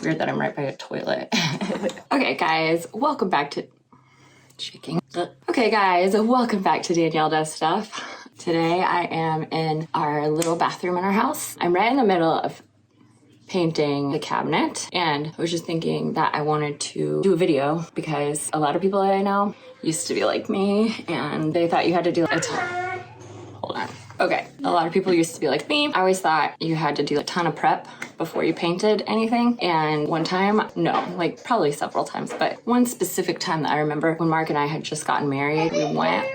weird that I'm right by a toilet. Okay, guys, welcome back to... Shaking. Okay, guys, welcome back to Danielle Does Stuff. Today I am in our little bathroom in our house. I'm right in the middle of painting the cabinet, and I was just thinking that I wanted to do a video because a lot of people that I know used to be like me, and they thought you had to do a ton. Hold on. Okay, a lot of people used to be like me. I always thought you had to do a ton of prep before you painted anything. And one time, no, like probably several times, but one specific time that I remember when Mark and I had just gotten married, we went,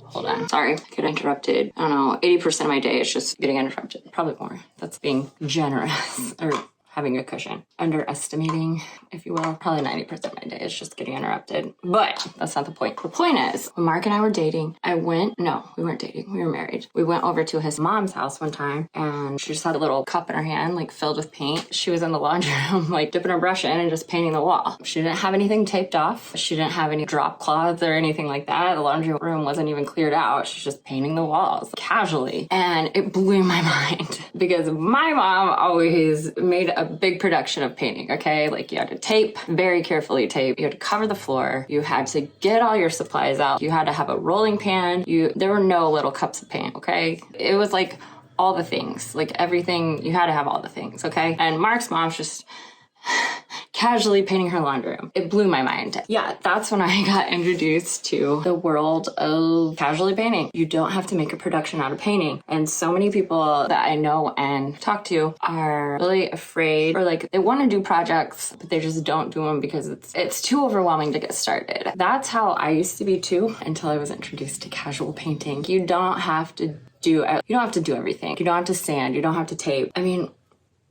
hold on, sorry, I get interrupted. I don't know, 80% of my day is just getting interrupted. Probably more. That's being generous or having a cushion. Underestimating, if you will. Probably 90% of my day is just getting interrupted. But that's not the point. The point is, when Mark and I were dating, no, we weren't dating. We were married. We went over to his mom's house one time, and she just had a little cup in her hand, like filled with paint. She was in the laundry room, like dipping her brush in and just painting the wall. She didn't have anything taped off. She didn't have any drop cloths or anything like that. The laundry room wasn't even cleared out. She's just painting the walls casually. And it blew my mind because my mom always made a big production of painting, okay? Like you had to tape, very carefully tape. You had to cover the floor. You had to get all your supplies out. You had to have a rolling pan. There were no little cups of paint, okay? It was like all the things, like everything, you had to have all the things, okay? And Mark's mom's just casually painting her laundry room. It blew my mind. Yeah, that's when I got introduced to the world of casually painting. You don't have to make a production out of painting. And so many people that I know and talk to are really afraid, or like they want to do projects, but they just don't do them because it's too overwhelming to get started. That's how I used to be too, until I was introduced to casual painting. You don't have to do everything. You don't have to sand, you don't have to tape. I mean,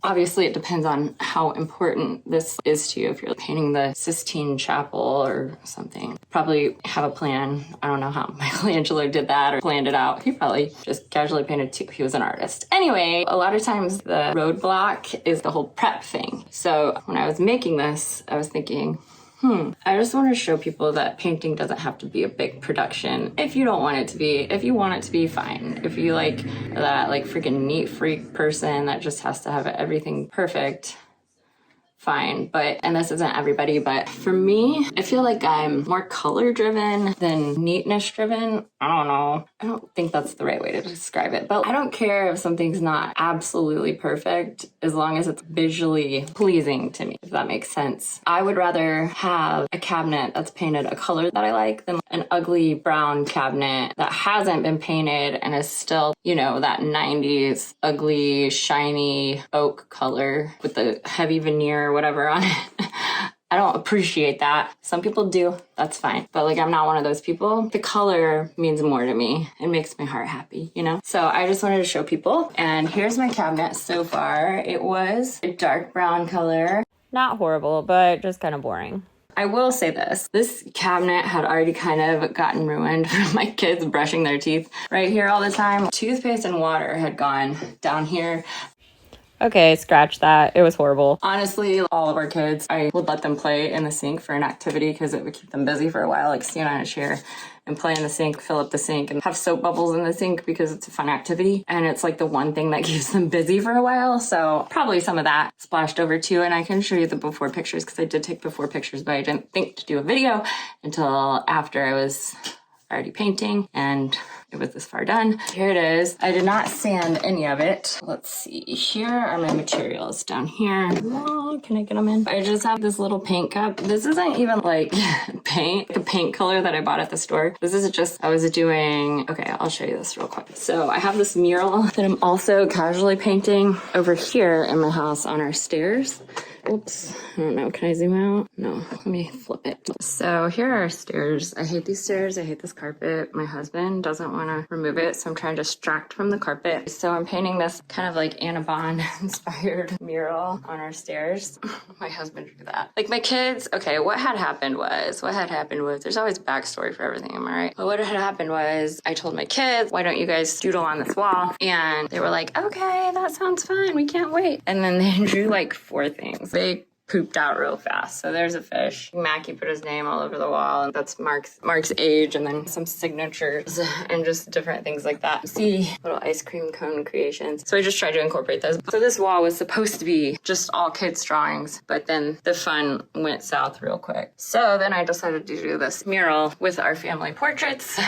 obviously, it depends on how important this is to you. If you're painting the Sistine Chapel or something, probably have a plan. I don't know how Michelangelo did that or planned it out. He probably just casually painted too. He was an artist. Anyway, a lot of times the roadblock is the whole prep thing. So when I was making this, I was thinking, I just want to show people that painting doesn't have to be a big production. If you don't want it to be, if you want it to be, fine. If you like that like freaking neat freak person that just has to have everything perfect, fine. And this isn't everybody, but for me, I feel like I'm more color driven than neatness driven. I don't know. I don't think that's the right way to describe it, but I don't care if something's not absolutely perfect as long as it's visually pleasing to me, if that makes sense. I would rather have a cabinet that's painted a color that I like than an ugly brown cabinet that hasn't been painted and is still, you know, that 90s ugly, shiny oak color with the heavy veneer or whatever on it. I don't appreciate that. Some people do, that's fine. But like, I'm not one of those people. The color means more to me. It makes my heart happy, you know? So I just wanted to show people. And here's my cabinet so far. It was a dark brown color. Not horrible, but just kind of boring. I will say this cabinet had already kind of gotten ruined from my kids brushing their teeth right here all the time. Toothpaste and water had gone down here. Okay, scratch that. It was horrible. Honestly, all of our kids, I would let them play in the sink for an activity because it would keep them busy for a while, like stand on a chair and play in the sink, fill up the sink, and have soap bubbles in the sink because it's a fun activity. And it's like the one thing that keeps them busy for a while. So probably some of that splashed over too. And I can show you the before pictures because I did take before pictures, but I didn't think to do a video until after I was already painting and it was this far done. Here it is. I did not sand any of it. Let's see. Here are my materials down here. Oh, can I get them in? I just have this little paint cup. This isn't even like paint, the paint color that I bought at the store. This is just, I was doing, okay, I'll show you this real quick. So I have this mural that I'm also casually painting over here in my house on our stairs. Oops, I don't know, can I zoom out? No, let me flip it. So here are our stairs. I hate these stairs, I hate this carpet. My husband doesn't want to remove it, so I'm trying to distract from the carpet. So I'm painting this kind of like Anna Bond inspired mural on our stairs. My husband drew that. Like my kids, okay, what had happened was, there's always backstory for everything, am I right? But what had happened was, I told my kids, why don't you guys doodle on this wall? And they were like, okay, that sounds fun, we can't wait. And then they drew like 4 things. Big pooped out real fast. So there's a fish. Mackie put his name all over the wall, and that's Mark's age, and then some signatures and just different things like that. See little ice cream cone creations. So I just tried to incorporate those. So this wall was supposed to be just all kids' drawings, but then the fun went south real quick. So then I decided to do this mural with our family portraits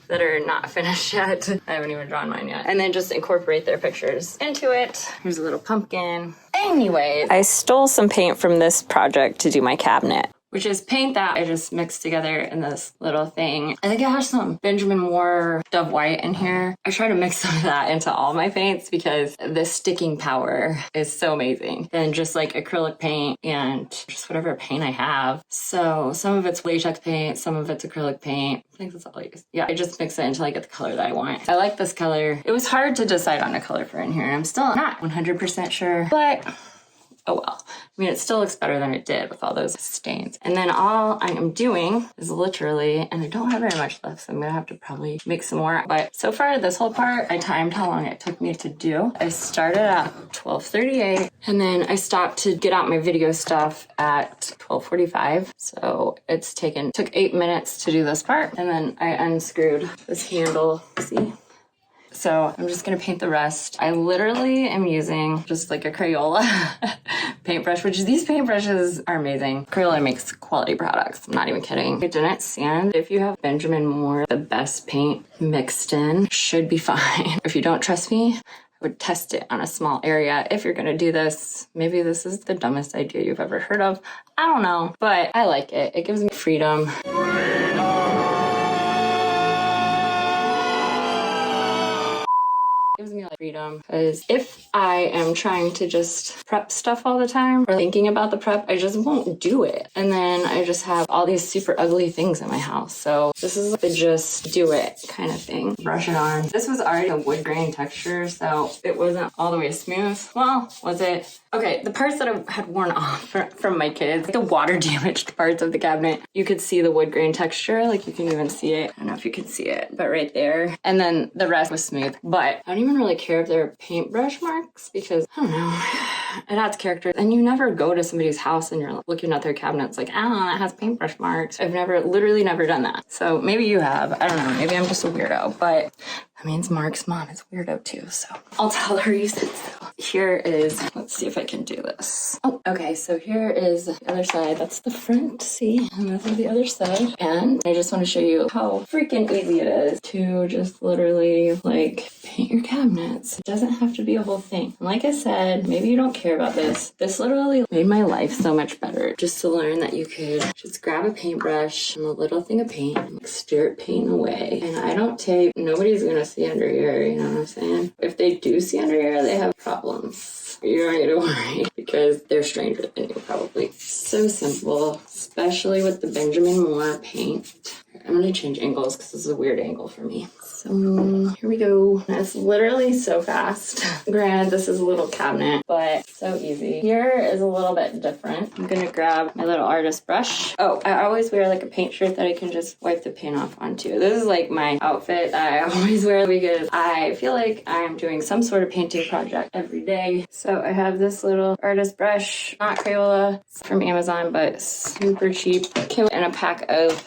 that are not finished yet. I haven't even drawn mine yet. And then just incorporate their pictures into it. Here's a little pumpkin. Anyways, I stole some paint from this project to do my cabinet. which is paint that I just mixed together in this little thing. I think it has some Benjamin Moore Dove White in here. I try to mix some of that into all my paints because the sticking power is so amazing. And just like acrylic paint and just whatever paint I have. So some of it's latex paint, some of it's acrylic paint. I think that's all I use. Yeah, I just mix it until I get the color that I want. I like this color. It was hard to decide on a color for in here. I'm still not 100% sure, but oh well. I mean, it still looks better than it did with all those stains. And then all I am doing is literally, and I don't have very much left, so I'm gonna have to probably make some more. But so far, this whole part, I timed how long it took me to do. I started at 12:38, and then I stopped to get out my video stuff at 12:45. So it's took 8 minutes to do this part. And then I unscrewed this handle, see? So I'm just gonna paint the rest. I literally am using just like a Crayola paintbrush, which these paintbrushes are amazing. Crayola makes quality products, I'm not even kidding. I didn't sand. If you have Benjamin Moore, the best paint mixed in, should be fine. If you don't trust me, I would test it on a small area. If you're gonna do this, maybe this is the dumbest idea you've ever heard of. I don't know, but I like it. It gives me freedom. Gives me like freedom, because if I am trying to just prep stuff all the time or thinking about the prep, I just won't do it, and then I just have all these super ugly things in my house. So this is the just do it kind of thing. Brush it on. This was already a wood grain texture, so it wasn't all the way smooth. Well, was it? Okay, the parts that I had worn off from my kids, the water damaged parts of the cabinet, you could see the wood grain texture, like you can even see it. I don't know if you can see it, but right there. And then the rest was smooth. But I don't even really care if they're paintbrush marks because, I don't know, it adds character. And you never go to somebody's house and you're looking at their cabinets like, oh, that has paintbrush marks. I've literally never done that. So maybe you have, I don't know, maybe I'm just a weirdo, but that means Mark's mom is weirdo too, so I'll tell her you said so. Here is, let's see if I can do this. Oh, okay, so here is the other side. That's the front, see? And this is the other side. And I just want to show you how freaking easy it is to just literally like paint your cabinets. It doesn't have to be a whole thing. And like I said, maybe you don't care about this. This literally made my life so much better just to learn that you could just grab a paintbrush and a little thing of paint and like start painting away. And I don't take, nobody's gonna see under here, you know what I'm saying? If they do see under here, they have problems. You don't need to worry because they're stranger than you probably. So simple, especially with the Benjamin Moore paint. I'm gonna change angles because this is a weird angle for me. So here we go. It's literally so fast. Granted, this is a little cabinet, but so easy. Here is a little bit different. I'm gonna grab my little artist brush. Oh, I always wear like a paint shirt that I can just wipe the paint off onto. This is like my outfit that I always wear because I feel like I'm doing some sort of painting project every day. So I have this little artist brush, not Crayola, it's from Amazon, but super cheap. Came in a pack of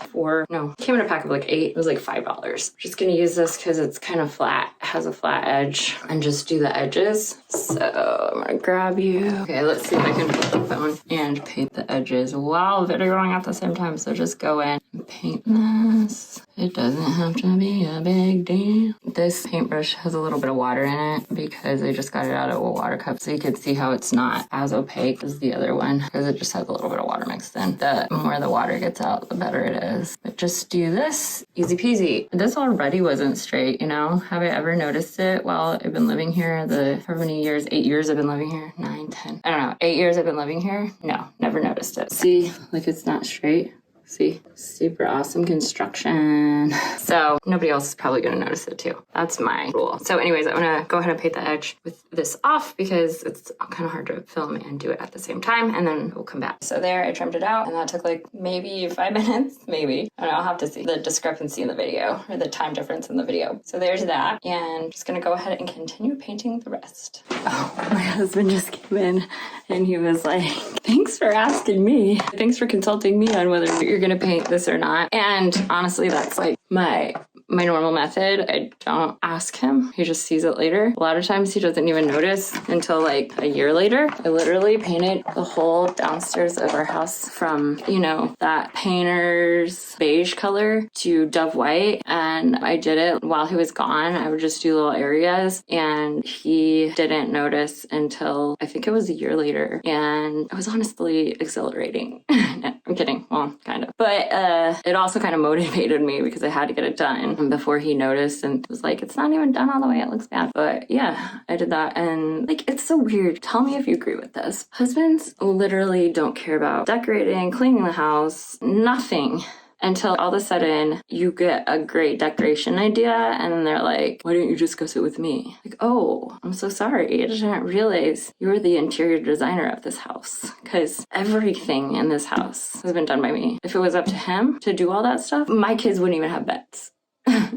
came in a pack of like 8. It was like $5. Just gonna use this because it's kind of flat, has a flat edge, and just do the edges. So I'm gonna grab you. Okay, let's see if I can put the phone and paint the edges while videoing at the same time. So just go in and paint this. It doesn't have to be a big deal. This paintbrush has a little bit of water in it because I just got it out of a water cup, so you can see how it's not as opaque as the other one because it just has a little bit of water mixed in. The more the water gets out, the better it is. But just do this, easy peasy. This already wasn't straight, you know? Have I ever noticed it while I've been living here? How many years? 8 years I've been living here? 9, 10. I don't know. 8 years I've been living here? No, never noticed it. See, like it's not straight. See, super awesome construction. So nobody else is probably gonna notice it too. That's my rule. So anyways, I'm gonna go ahead and paint the edge with this off because it's kind of hard to film and do it at the same time, and then we'll come back. So there, I trimmed it out, and that took like maybe 5 minutes, maybe. I don't know, I'll have to see the discrepancy in the video, or the time difference in the video. So there's that, and I'm just gonna go ahead and continue painting the rest. Oh, my husband just came in And he was like, thanks for asking me. Thanks for consulting me on whether you're gonna paint this or not. And honestly, that's like my normal method. I don't ask him. He just sees it later. A lot of times he doesn't even notice until like a year later. I literally painted the whole downstairs of our house from, you know, that painter's beige color to dove white. And I did it while he was gone. I would just do little areas and he didn't notice until I think it was a year later. And it was honestly exhilarating. No, I'm kidding. Well, kind of. But it also kind of motivated me because I had to get it done before he noticed and was like, it's not even done all the way, it looks bad. But yeah, I did that. And like, it's so weird. Tell me if you agree with this. Husbands literally don't care about decorating, cleaning the house, nothing. Until all of a sudden you get a great decoration idea and then they're like, why don't you just go sit with me? Like, oh, I'm so sorry. I didn't realize you were the interior designer of this house because everything in this house has been done by me. If it was up to him to do all that stuff, my kids wouldn't even have beds.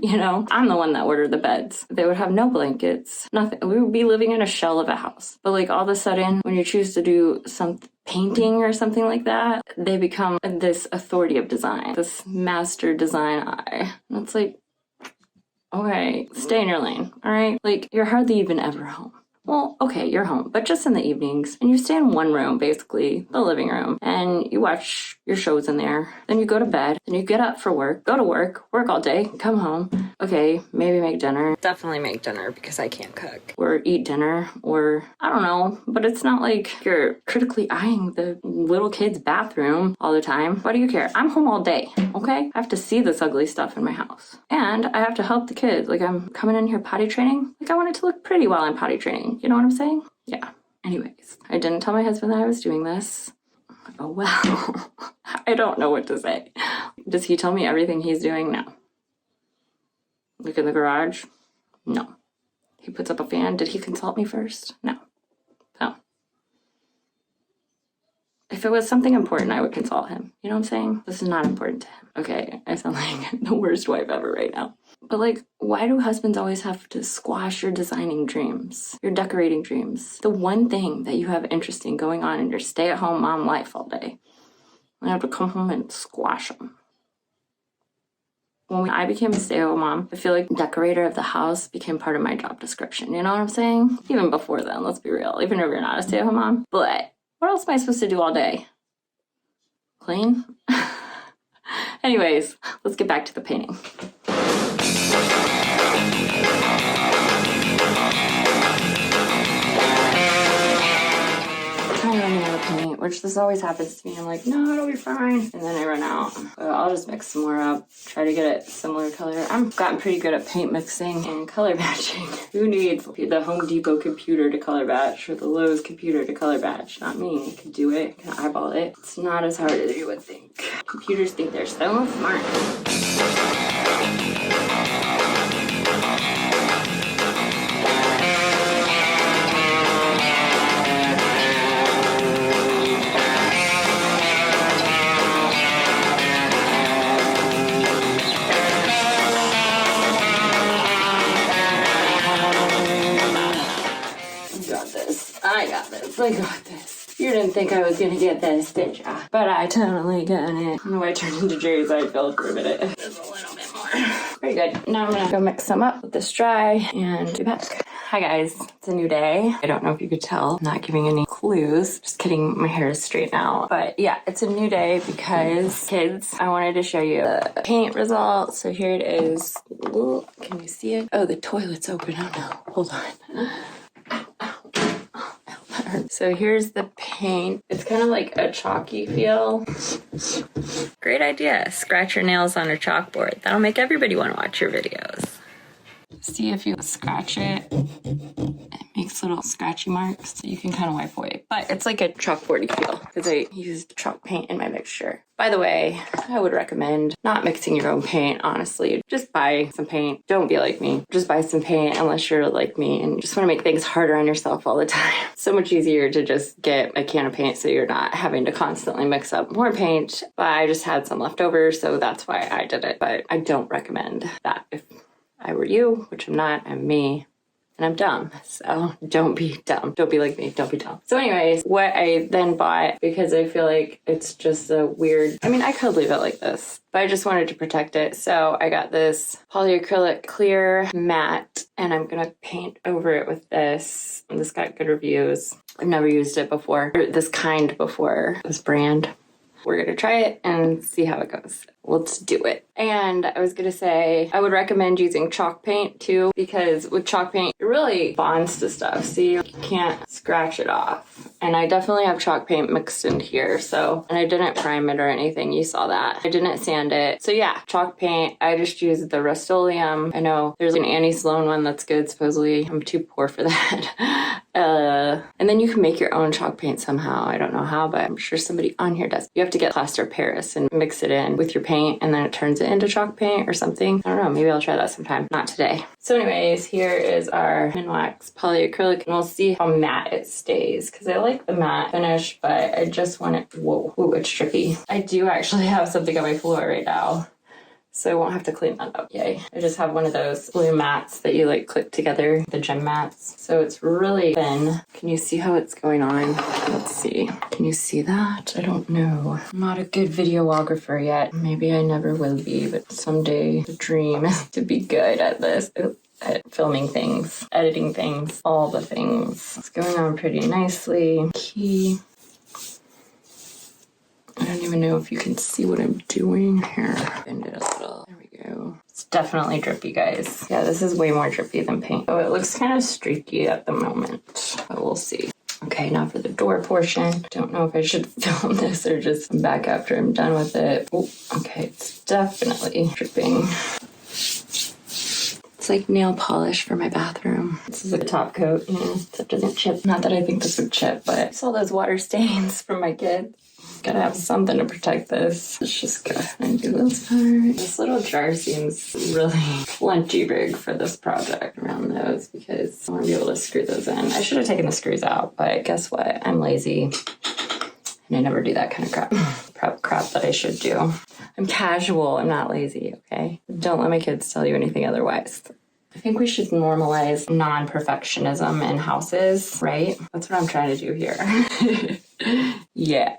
You know, I'm the one that ordered the beds. They would have no blankets, nothing. We would be living in a shell of a house. But like all of a sudden, when you choose to do some painting or something like that, they become this authority of design, this master design eye. And it's like, okay, stay in your lane, all right? Like, you're hardly even ever home. Well, okay, you're home, but just in the evenings. And you stay in one room, basically, the living room, and you watch your shows in there. Then you go to bed, then you get up for work, go to work all day, come home. Okay, maybe make dinner. Definitely make dinner because I can't cook. Or eat dinner, or I don't know. But it's not like you're critically eyeing the little kid's bathroom all the time. Why do you care? I'm home all day, okay? I have to see this ugly stuff in my house. And I have to help the kids. Like, I'm coming in here potty training. Like, I want it to look pretty while I'm potty training. You know what I'm saying? Yeah. Anyways, I didn't tell my husband that I was doing this. Oh, well. I don't know what to say. Does he tell me everything he's doing? No. Look in the garage? No. He puts up a fan. Did he consult me first? No. No. If it was something important, I would consult him. You know what I'm saying? This is not important to him. Okay, I sound like the worst wife ever right now. But like, why do husbands always have to squash your designing dreams, your decorating dreams? The one thing that you have interesting going on in your stay-at-home mom life all day. I have to come home and squash them. When I became a stay-at-home mom, I feel like decorator of the house became part of my job description. You know what I'm saying? Even before then, let's be real. Even if you're not a stay-at-home mom. But what else am I supposed to do all day? Clean? Anyways, let's get back to the painting. Kind of running out of paint, which this always happens to me. I'm like, no, it'll be fine. And then I run out. I'll just mix some more up, try to get it similar color. I've gotten pretty good at paint mixing and color matching. Who needs the Home Depot computer to color batch or the Lowe's computer to color batch? Not me. I can do it. I can eyeball it. It's not as hard as you would think. Computers think they're so smart. I got this. You didn't think I was gonna get this, did ya? But I totally got it. I don't know why I turned into Jerry Seinfeld for a minute. Just a little bit more. Very good. Now I'm gonna go mix some up, let this dry, and be back. Hi guys, it's a new day. I don't know if you could tell, I'm not giving any clues. Just kidding, my hair is straight now. But yeah, it's a new day because, kids, I wanted to show you the paint results. So here it is. Ooh, can you see it? Oh, the toilet's open. Oh no, hold on. So here's the paint. It's kind of like a chalky feel. Great idea. Scratch your nails on a chalkboard. That'll make everybody want to watch your videos. See if you scratch it, it makes little scratchy marks so you can kind of wipe away. But it's like a chalkboardy feel because I used chalk paint in my mixture. By the way, I would recommend not mixing your own paint, honestly. Just buy some paint. Don't be like me. Just buy some paint unless you're like me and just want to make things harder on yourself all the time. So much easier to just get a can of paint so you're not having to constantly mix up more paint. But I just had some left over, so that's why I did it. But I don't recommend that if I were you, which I'm not, I'm me. and I'm dumb. So don't be dumb. Don't be like me. Don't be dumb. So anyways, what I then bought, because I feel like it's just a weird, I mean, I could leave it like this, but I just wanted to protect it. So I got this polyacrylic clear matte, and I'm gonna paint over it with this. And this got good reviews. I've never used it before, or this kind before, this brand. We're gonna try it and see how it goes. Let's do it. And I was gonna say, I would recommend using chalk paint too, because with chalk paint, it really bonds to stuff. See, you can't scratch it off. And I definitely have chalk paint mixed in here, so, and I didn't prime it or anything. You saw that. I didn't sand it. So yeah, chalk paint. I just used the Rustoleum. I know there's an Annie Sloan one that's good, supposedly. I'm too poor for that. And then you can make your own chalk paint somehow. I don't know how, but I'm sure somebody on here does. You have to get plaster Paris and mix it in with your paint, and then it turns it into chalk paint or something. I don't know. Maybe I'll try that sometime. Not today. So anyways, here is our Minwax polyacrylic, and we'll see how matte it stays, because I like the matte finish, but I just want it, whoa, ooh, it's drippy. I do actually have something on my floor right now, so I won't have to clean that up. Yay. I just have one of those blue mats that you like click together, the gem mats. So it's really thin. Can you see how it's going on? Let's see. Can you see that? I don't know. I'm not a good videographer yet. Maybe I never will be, but someday the dream is to be good at this. At filming things, editing things, all the things. It's going on pretty nicely. Key. I don't even know if you can see what I'm doing here. Bend it a little. There we go. It's definitely drippy, guys. Yeah, this is way more drippy than paint. Oh, it looks kind of streaky at the moment, but we'll see. Okay, now for the door portion. Don't know if I should film this or just come back after I'm done with it. Oh, okay, it's definitely dripping. It's like nail polish for my bathroom. This is a top coat, you know, so it doesn't chip. Not that I think this would chip, but I saw those water stains from my kids. Gotta have something to protect this. Let's just go ahead and do this part. This little jar seems really plenty big for this project around those, because I want to be able to screw those in. I should have taken the screws out, but guess what? I'm lazy and I never do that kind of crap that I should do. I'm casual. I'm not lazy, okay? Don't let my kids tell you anything otherwise. I think we should normalize non-perfectionism in houses, right? That's what I'm trying to do here. Yeah.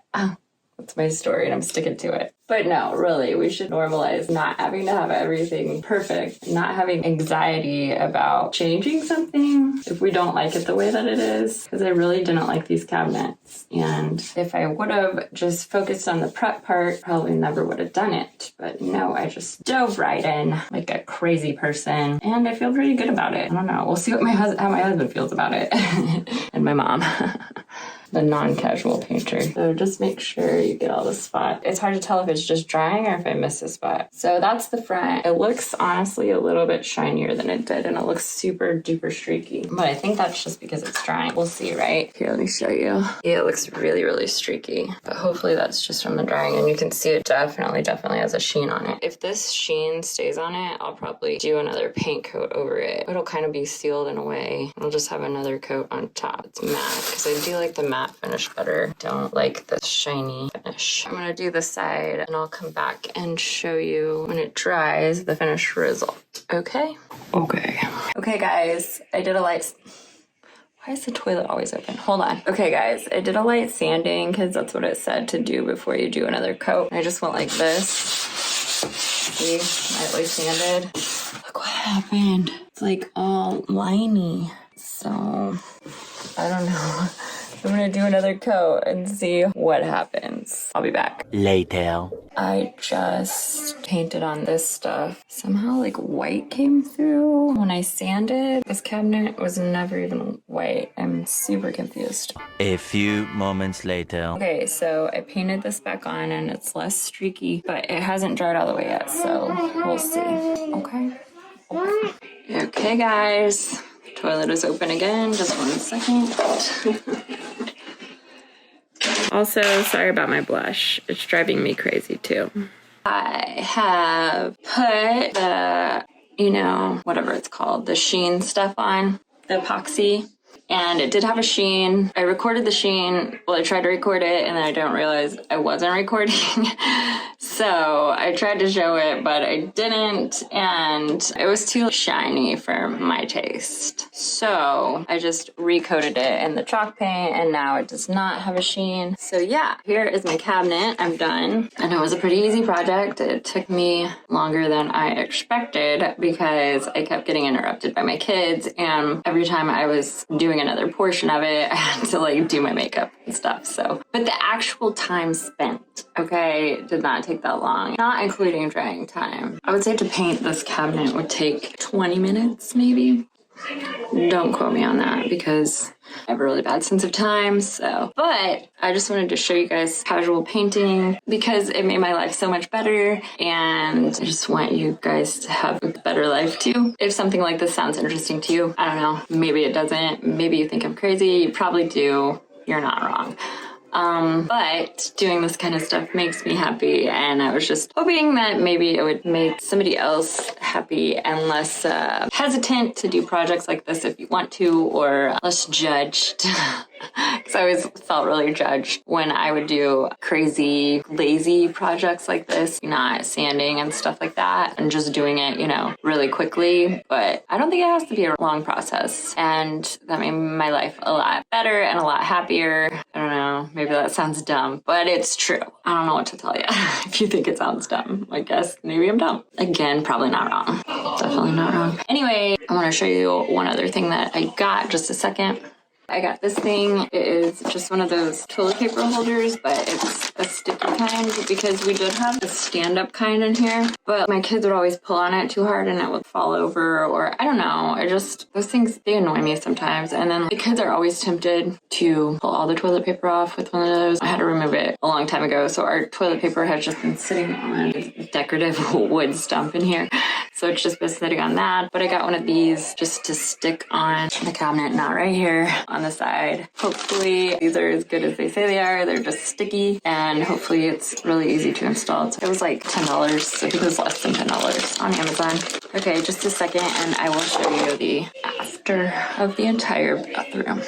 That's my story, and I'm sticking to it. But no, really, we should normalize not having to have everything perfect, not having anxiety about changing something if we don't like it the way that it is. Because I really didn't like these cabinets. And if I would have just focused on the prep part, probably never would have done it. But no, I just dove right in like a crazy person. And I feel pretty good about it. I don't know. We'll see what how my husband feels about it. And my mom. The non-casual painter. So just make sure you get all the spots. It's hard to tell if it's just drying or if I miss a spot. So that's the front. It looks honestly a little bit shinier than it did, and it looks super duper streaky. But I think that's just because it's drying. We'll see, right? Here, let me show you. Yeah, it looks really, really streaky. But hopefully that's just from the drying, and you can see it definitely has a sheen on it. If this sheen stays on it, I'll probably do another paint coat over it. It'll kind of be sealed in a way. I'll just have another coat on top. It's matte, because I do like the matte finish better. Don't like the shiny finish. I'm gonna do the side, and I'll come back and show you when it dries the finished result. Okay, guys, I did a light. Why is the toilet always open? Hold on. Okay, guys, I did a light sanding because that's what it said to do before you do another coat. I just went like this. See, lightly sanded. Look what happened. It's like all liney. So I don't know. I'm gonna do another coat and see what happens. I'll be back. Later. I just painted on this stuff. Somehow like white came through. When I sanded, this cabinet was never even white. I'm super confused. A few moments later. Okay, so I painted this back on and it's less streaky, but it hasn't dried all the way yet, so we'll see. Okay, guys. Toilet is open again. Just 1 second. Also, sorry about my blush. It's driving me crazy too. I have put the, whatever it's called, the sheen stuff on, the epoxy. And it did have a sheen. I recorded the sheen. Well, I tried to record it and then I didn't realize I wasn't recording. So I tried to show it, but I didn't. And it was too shiny for my taste. So I just recoated it in the chalk paint and now it does not have a sheen. So yeah, here is my cabinet. I'm done. And it was a pretty easy project. It took me longer than I expected because I kept getting interrupted by my kids. And every time I was doing another portion of it, I had to like do my makeup and stuff. So, but the actual time spent, okay, did not take that long, not including drying time. I would say to paint this cabinet would take 20 minutes maybe. Don't quote me on that because I have a really bad sense of time. So, but I just wanted to show you guys casual painting because it made my life so much better. And I just want you guys to have a better life too. If something like this sounds interesting to you, I don't know, maybe it doesn't. Maybe you think I'm crazy. You probably do. You're not wrong. But doing this kind of stuff makes me happy, and I was just hoping that maybe it would make somebody else happy and less hesitant to do projects like this if you want to, or less judged. Because I always felt really judged when I would do crazy, lazy projects like this, not sanding and stuff like that, and just doing it, you know, really quickly. But I don't think it has to be a long process, and that made my life a lot better and a lot happier. I don't know, maybe that sounds dumb, but it's true. I don't know what to tell you. If you think it sounds dumb, I guess maybe I'm dumb. Again, probably not wrong. Definitely not wrong. Anyway, I want to show you one other thing that I got. Just a second. I got this thing. It is just one of those toilet paper holders, but it's a sticky kind because we did have a stand-up kind in here, but my kids would always pull on it too hard and it would fall over, or I don't know. Those things, they annoy me sometimes. And then the kids are always tempted to pull all the toilet paper off with one of those. I had to remove it a long time ago. So our toilet paper has just been sitting on a decorative wood stump in here. So it's just been sitting on that. But I got one of these just to stick on the cabinet, not right here on the side. Hopefully these are as good as they say they are. They're just sticky and hopefully it's really easy to install. So it was like $10. I think it was less than $10 on Amazon. Okay, just a second and I will show you the after of the entire bathroom.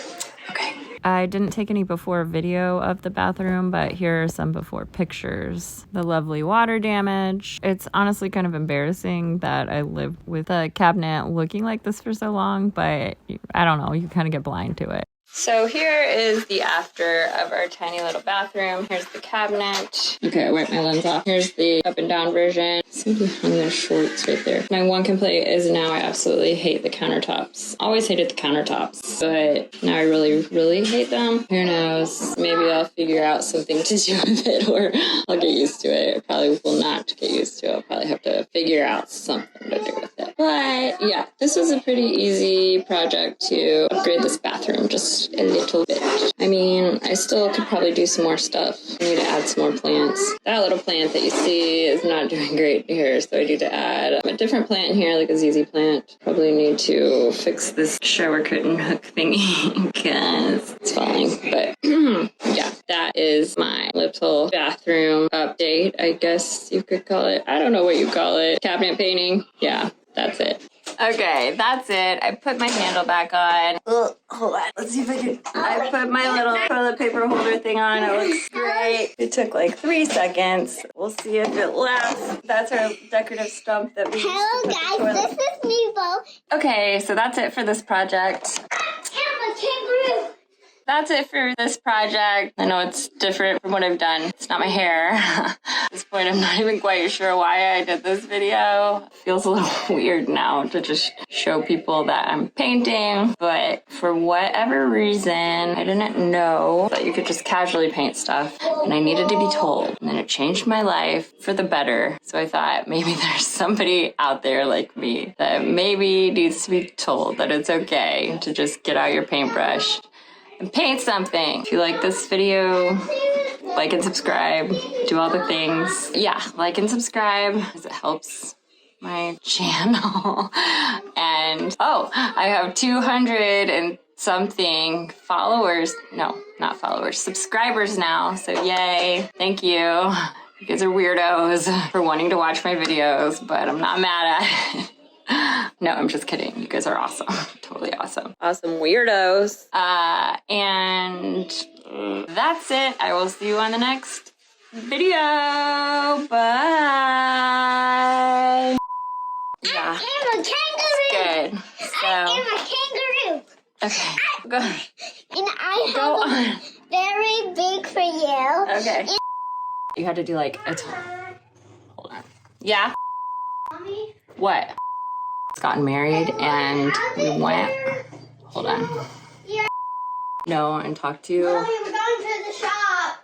Okay. I didn't take any before video of the bathroom, but here are some before pictures. The lovely water damage. It's honestly kind of embarrassing that I lived with a cabinet looking like this for so long, but I don't know, you kind of get blind to it. So here is the after of our tiny little bathroom. Here's the cabinet. Okay, I wiped my lens off. Here's the up and down version. Somebody hung their shorts right there. My one complaint is now I absolutely hate the countertops. Always hated the countertops, but now I really, really hate them. Who knows? Maybe I'll figure out something to do with it, or I'll get used to it. I probably will not get used to it. I'll probably have to figure out something to do with it. But yeah, this was a pretty easy project to upgrade this bathroom just a little bit. I mean, I still could probably do some more stuff. I need to add some more plants. That little plant that you see is not doing great here, so I need to add a different plant here, like a ZZ plant. Probably need to fix this shower curtain hook thingy because it's falling. But yeah, that is my little bathroom update, I guess you could call it. I don't know what you call it. Cabinet painting. Yeah, that's it. Okay, that's it. I put my handle back on. Hold on. Let's see if I can. I put my little toilet paper holder thing on. It looks great. It took like 3 seconds. We'll see if it lasts. That's our decorative stump that we used to put Hello guys, this is Nebo. Okay, so that's it for this project. Have a kangaroo. That's it for this project. I know it's different from what I've done. It's not my hair. At this point, I'm not even quite sure why I did this video. It feels a little weird now to just show people that I'm painting. But for whatever reason, I didn't know that you could just casually paint stuff. And I needed to be told. And then it changed my life for the better. So I thought maybe there's somebody out there like me that maybe needs to be told that it's okay to just get out your paintbrush and paint something. If you like this video, like and subscribe, do all the things. Yeah, like and subscribe because it helps my channel. And I have 200 and something followers. No, not followers, subscribers now. So yay, thank you. You guys are weirdos for wanting to watch my videos, but I'm not mad at it. No, I'm just kidding. You guys are awesome. Totally awesome. Awesome weirdos. And that's it. I will see you on the next video. Bye. Yeah. I am a kangaroo. Good. So, I am a kangaroo. okay. Go. And I Go have on. a very big for you. Okay. You had to do like a hold on. Yeah? Mommy, What? Gotten married and we went. Hold on. Yeah. No, and talked to. Mommy, we're going to the shop.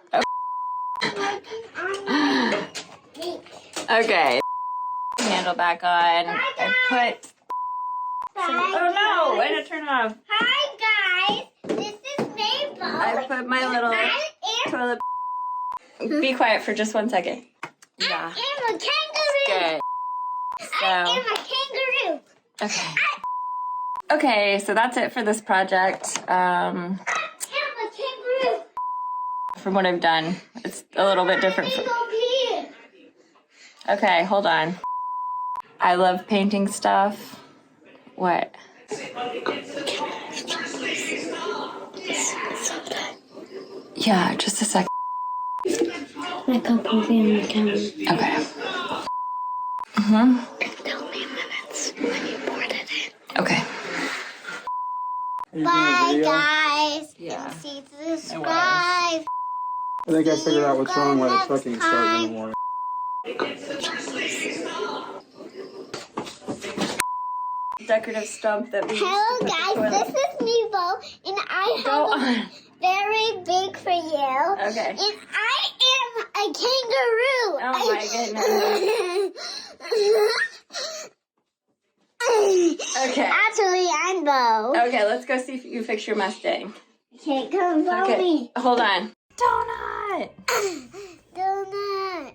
Okay. Handle back on. I put. Oh no! Way to turn it off. Hi guys, this is Maple. I put my little I toilet. Be quiet for just 1 second. Yeah. am a kangaroo. Good. I am So. a kangaroo. Okay. Okay, so that's it for this project. I am a kangaroo. From what I've done, it's a little bit different. Go pee. Okay, hold on. I love painting stuff. What? Yeah, just a sec. My couple family count. Okay. Tell me minutes when you boarded it. Okay. Bye guys. Yeah. See subscribe. I think I figured out what's wrong with the trucking start in the morning. Decorative stump that we used to Hello put the guys, toilet- this is Mevo, and I Go have a on. very big for you. Okay. And I am a kangaroo. Oh my Okay. Actually, I'm Bo. Okay, let's go see if you fix your Mustang. Can't come from Okay, me. hold on. Donut! Donut.